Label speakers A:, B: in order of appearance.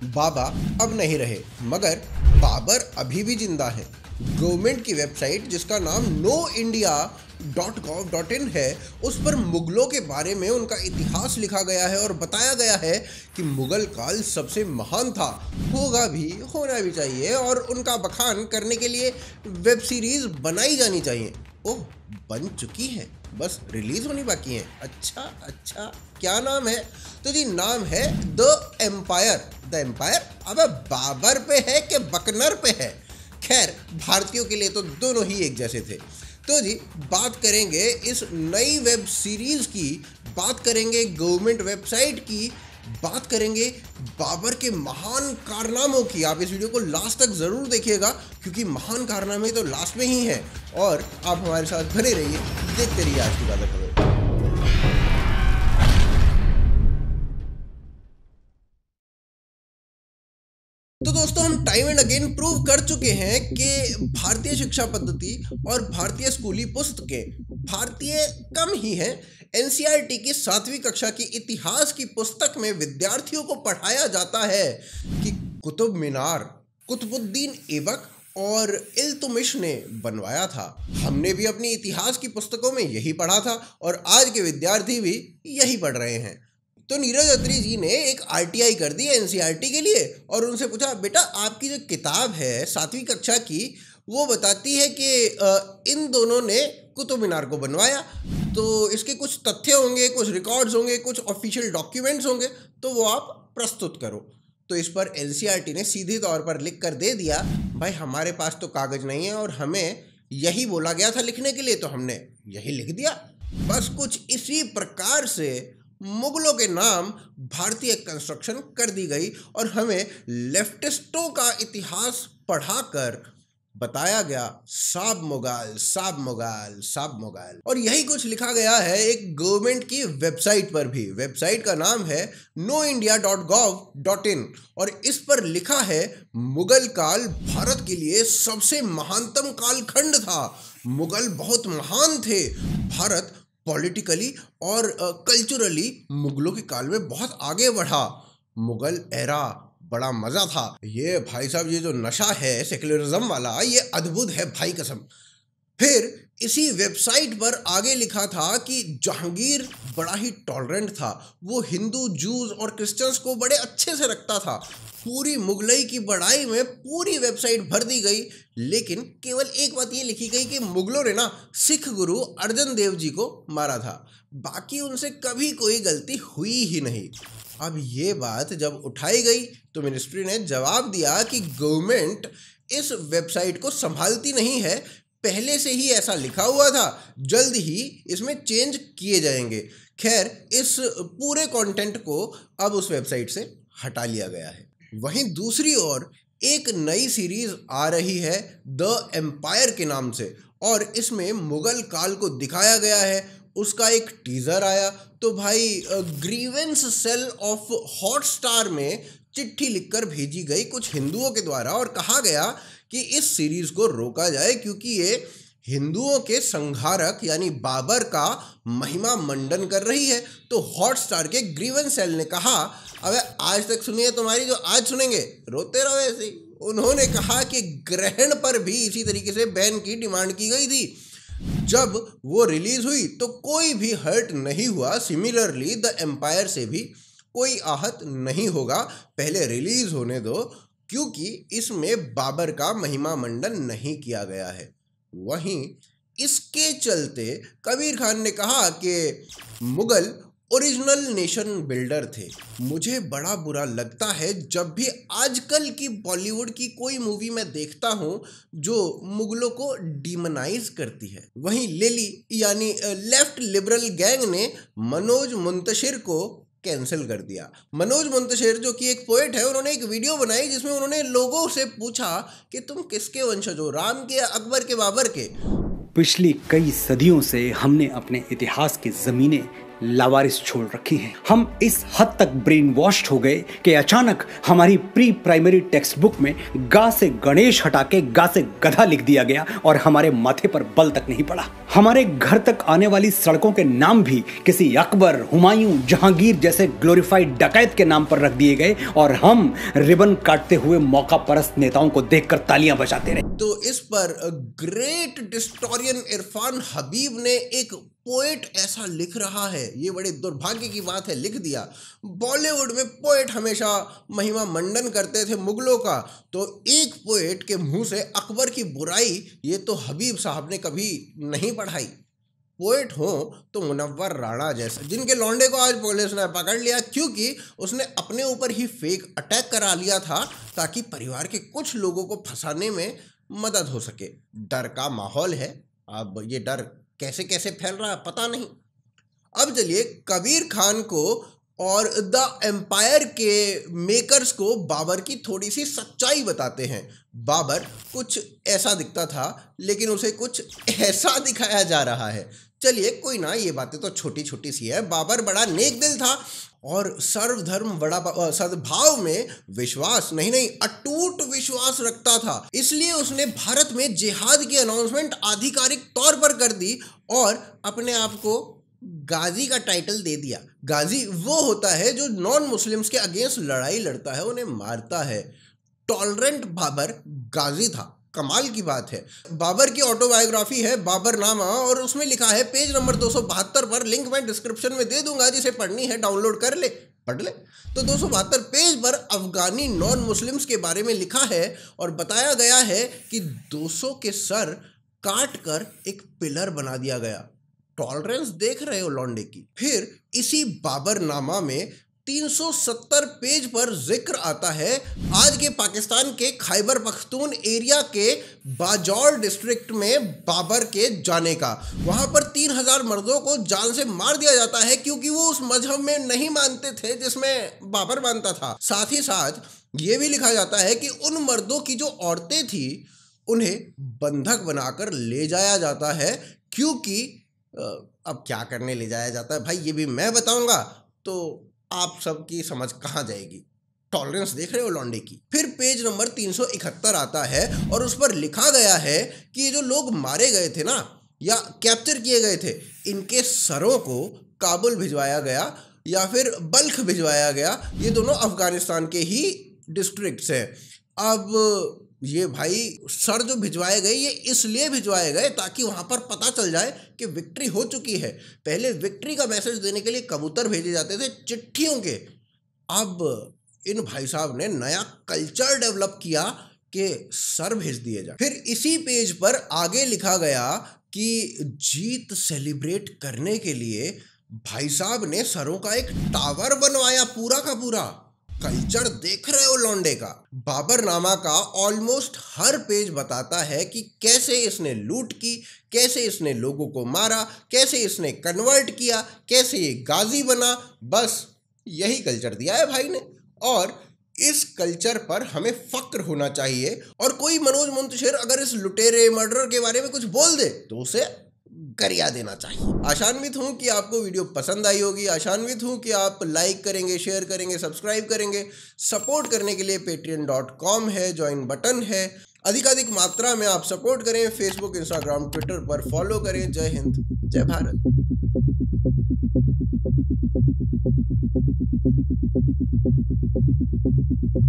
A: बाबा अब नहीं रहे, मगर बाबर अभी भी जिंदा है। गवर्नमेंट की वेबसाइट जिसका नाम noindia.gov.in है, उस पर मुगलों के बारे में उनका इतिहास लिखा गया है और बताया गया है कि मुगल काल सबसे महान था, होगा भी, होना भी चाहिए, और उनका बखान करने के लिए वेब सीरीज बनाई जानी चाहिए। ओह, बन चुकी है, बस रिलीज होनी बाकी है। अच्छा, क्या नाम है? तो जी नाम है द एम्पायर। The empire? अबे बाबर पे है कि बकनर पे है? खैर, भारतीयों के लिए तो दोनों ही एक जैसे थे। तो जी बात करेंगे इस नई वेब सीरीज की, बात करेंगे गवर्नमेंट वेबसाइट की, बात करेंगे बाबर के महान कारनामों की। आप इस वीडियो को लास्ट तक जरूर देखिएगा, क्योंकि महान कारनामे तो लास्ट में ही हैं। और आप हमारे साथ बने रहिए, देखते रहिए आज की ताज़ा खबर। तो दोस्तों, हम टाइम एंड अगेन प्रूव कर चुके हैं कि भारतीय शिक्षा पद्धति और भारतीय स्कूली पुस्तकें भारतीय कम ही हैं। एनसीईआरटी की 7वीं कक्षा की इतिहास की पुस्तक में विद्यार्थियों को पढ़ाया जाता है कि कुतुब मीनार कुतुबुद्दीन ऐबक और इल्तुतमिश ने बनवाया था। हमने भी अपनी इतिहास की पुस्तकों में यही पढ़ा था और आज के विद्यार्थी भी यही पढ़ रहे हैं। तो नीरज अत्री जी ने एक आरटीआई कर दी एनसीईआरटी के लिए और उनसे पूछा, बेटा आपकी जो किताब है 7वीं कक्षा की, वो बताती है कि इन दोनों ने कुतुब मीनार को बनवाया, तो इसके कुछ तथ्य होंगे, कुछ रिकॉर्ड्स होंगे, कुछ ऑफिशियल डॉक्यूमेंट्स होंगे, तो वो आप प्रस्तुत करो। तो इस पर एनसीईआरटी ने सीधे तौर पर लिख कर दे दिया, भाई हमारे पास तो कागज नहीं है और हमें यही बोला गया था लिखने के लिए, तो हमने यही लिख दिया। बस कुछ इसी प्रकार से मुगलों के नाम भारतीय कंस्ट्रक्शन कर दी गई और हमें लेफ्टिस्टों का इतिहास पढ़ाकर बताया गया साब मुगल। और यही कुछ लिखा गया है एक गवर्नमेंट की वेबसाइट पर भी। वेबसाइट का नाम है noindia.gov.in और इस पर लिखा है, मुगल काल भारत के लिए सबसे महानतम कालखंड था। मुगल बहुत महान थे। भारत पॉलिटिकली और कल्चरली मुगलों के काल में बहुत आगे बढ़ा। मुगल एरा बड़ा मजा था। ये भाई साहब, ये जो नशा है सेक्युलरिज्म वाला, ये अद्भुत है भाई कसम। फिर इसी वेबसाइट पर आगे लिखा था कि जहांगीर बड़ा ही टॉलरेंट था, वो हिंदू, जूस और क्रिश्चियंस को बड़े अच्छे से रखता था। पूरी मुगलई की बड़ाई में पूरी वेबसाइट भर दी गई, लेकिन केवल एक बात ये लिखी गई कि मुगलों ने ना सिख गुरु अर्जन देव जी को मारा था, बाकी उनसे कभी कोई गलती हुई ही नहीं। अब ये बात जब उठाई गई तो मिनिस्ट्री ने जवाब दिया कि गवर्नमेंट इस वेबसाइट को संभालती नहीं है, पहले से ही ऐसा लिखा हुआ था, जल्द ही इसमें चेंज किए जाएंगे। खैर, इस पूरे कंटेंट को अब उस वेबसाइट से हटा लिया गया है। वहीं दूसरी ओर एक नई सीरीज आ रही है द एम्पायर के नाम से, और इसमें मुगल काल को दिखाया गया है। उसका एक टीजर आया तो भाई ग्रीवेंस सेल ऑफ हॉटस्टार में चिट्ठी लिखकर भेजी गई कुछ हिंदुओं के द्वारा और कहा गया कि इस सीरीज को रोका जाए, क्योंकि ये हिंदुओं के संहारक यानी बाबर का महिमा मंडन कर रही है। तो हॉटस्टार के ग्रीवेंस सेल ने कहा, अबे आज तक सुनी है तुम्हारी, जो आज सुनेंगे रोते रहो ऐसे ही। उन्होंने कहा कि ग्रहण पर भी इसी तरीके से बैन की डिमांड की गई थी। जब वो रिलीज हुई तो कोई भी हर्ट नहीं हुआ। सिमिलरली द एम्पायर से भी कोई आहत नहीं होगा, पहले रिलीज होने दो, क्योंकि इसमें बाबर का महिमा मंडन नहीं किया गया है। वहीं इसके चलते कबीर खान ने कहा कि मुगल ओरिजिनल नेशन बिल्डर थे। मुझे बड़ा बुरा लगता है जब भी आजकल की बॉलीवुड की कोई मूवी मैं देखता हूँ जो मुगलों को डीमनाइज करती है। वहीं लेली यानी लेफ्ट लिबरल गैंग ने मनोज मुंतशिर को कैंसिल कर दिया। मनोज मुंतशिर जो कि एक पोएट है, उन्होंने एक वीडियो बनाई जिसमें उन्होंने लोगों से पूछा कि तुम किसके वंशज हो, राम के, अकबर के, बाबर के।
B: पिछली कई सदियों से हमने अपने इतिहास की ज़मीनें लावारिस छोड़ रखी हैं। हम इस हद तक ब्रेन वॉश्ड हो गए कि अचानक हमारी प्री प्राइमरी टेक्स्ट बुक में गा से गणेश हटा के गा से गधा लिख दिया गया और हमारे माथे पर बल तक नहीं पड़ा। हमारे घर तक आने वाली सड़कों के नाम भी किसी अकबर, हुमायूं, जहांगीर जैसे ग्लोरीफाइड डकैत के नाम पर रख दिए गए और हम रिबन काटते हुए मौका परस्त नेताओं को देखकर तालियां बजाते रहे।
A: तो इस पर ग्रेट हिस्टोरियन इरफान हबीब ने एक पोएट ऐसा लिख रहा है, ये बड़े दुर्भाग्य की बात है, लिख दिया। बॉलीवुड में पोएट हमेशा महिमा मंडन करते थे मुगलों का, तो एक पोएट के मुंह से अकबर की बुराई ये तो हबीब साहब ने कभी नहीं पढ़ाई। पोएट हो तो मुनव्वर राणा जैसा, जिनके लौंडे को आज पुलिस ने पकड़ लिया क्योंकि उसने अपने ऊपर ही फेक अटैक करा लिया था ताकि परिवार के कुछ लोगों को फंसाने में मदद हो सके। डर का माहौल है, अब ये डर कैसे कैसे फैल रहा है पता नहीं। अब चलिए कबीर खान को और द एम्पायर के मेकर्स को बाबर की थोड़ी सी सच्चाई बताते हैं। बाबर कुछ ऐसा दिखता था लेकिन उसे कुछ ऐसा दिखाया जा रहा है। चलिए कोई ना, ये बातें तो छोटी छोटी सी है। बाबर बड़ा नेक दिल था और सर्वधर्म बड़ा सद्भाव में विश्वास नहीं अटूट विश्वास रखता था। इसलिए उसने भारत में जिहाद की अनाउंसमेंट आधिकारिक तौर पर कर दी और अपने आप को गाजी का टाइटल दे दिया। गाजी वो होता है जो नॉन मुस्लिम्स के अगेंस्ट लड़ाई लड़ता है, उन्हें मारता है। टॉलरेंट बाबर गाजी था। कमाल की बात है। बाबर की ऑटोबायोग्राफी है बाबरनामा और उसमें लिखा है पेज नंबर 272 पर, लिंक मैं डिस्क्रिप्शन में दे दूंगा, जिसे पढ़नी है डाउनलोड कर ले, पढ़ ले। तो 272 पेज पर अफगानी नॉन मुस्लिम्स के बारे में लिखा है और बताया गया है कि 200 के सर काट कर एक पिलर बना दिया गया। टॉलरेंस देख रहे हो लौंडे की। फिर इसी बाबरनामा में 370 पेज पर जिक्र आता है आज के पाकिस्तान के खैबर पख्तून एरिया के बाजौर डिस्ट्रिक्ट में बाबर के जाने का। वहां पर 3000 मर्दों को जान से मार दिया जाता है क्योंकि वो उस मजहब में नहीं मानते थे जिसमें बाबर मानता था। साथ ही साथ ये भी लिखा जाता है कि उन मर्दों की जो औरतें थी उन्हें बंधक बनाकर ले जाया जाता है क्योंकि अब क्या करने ले जाया जाता है भाई ये भी मैं बताऊंगा तो आप सबकी समझ कहाँ जाएगी। टॉलरेंस देख रहे हो लौंडे की। फिर पेज नंबर 371 आता है और उस पर लिखा गया है कि ये जो लोग मारे गए थे ना या कैप्चर किए गए थे, इनके सरों को काबुल भिजवाया गया या फिर बल्ख भिजवाया गया। ये दोनों अफगानिस्तान के ही डिस्ट्रिक्ट्स हैं। अब ये भाई सर जो भिजवाए गए ये इसलिए भिजवाए गए ताकि वहाँ पर पता चल जाए कि विक्ट्री हो चुकी है। पहले विक्ट्री का मैसेज देने के लिए कबूतर भेजे जाते थे चिट्ठियों के। अब इन भाई साहब ने नया कल्चर डेवलप किया कि सर भेज दिए जाए। फिर इसी पेज पर आगे लिखा गया कि जीत सेलिब्रेट करने के लिए भाई साहब ने सरों का एक टावर बनवाया पूरा का पूरा। कल्चर देख रहे हो लौंडे का। बाबरनामा का ऑलमोस्ट हर पेज बताता है कि कैसे इसने लूट की, कैसे इसने लोगों को मारा, कैसे इसने कन्वर्ट किया, कैसे ये गाजी बना। बस यही कल्चर दिया है भाई ने और इस कल्चर पर हमें फक्र होना चाहिए। और कोई मनोज मुंतशिर अगर इस लुटेरे मर्डर के बारे में कुछ बोल दे तो उसे गरिया देना चाहिए। आशान्वित हूं कि आपको वीडियो पसंद आई होगी। आशान्वित हूं कि आप लाइक करेंगे, शेयर करेंगे, सब्सक्राइब करेंगे। सपोर्ट करने के लिए patreon.com है, ज्वाइन बटन है। अधिकाधिक मात्रा में आप सपोर्ट करें। फेसबुक, इंस्टाग्राम, ट्विटर पर फॉलो करें। जय हिंद, जय भारत।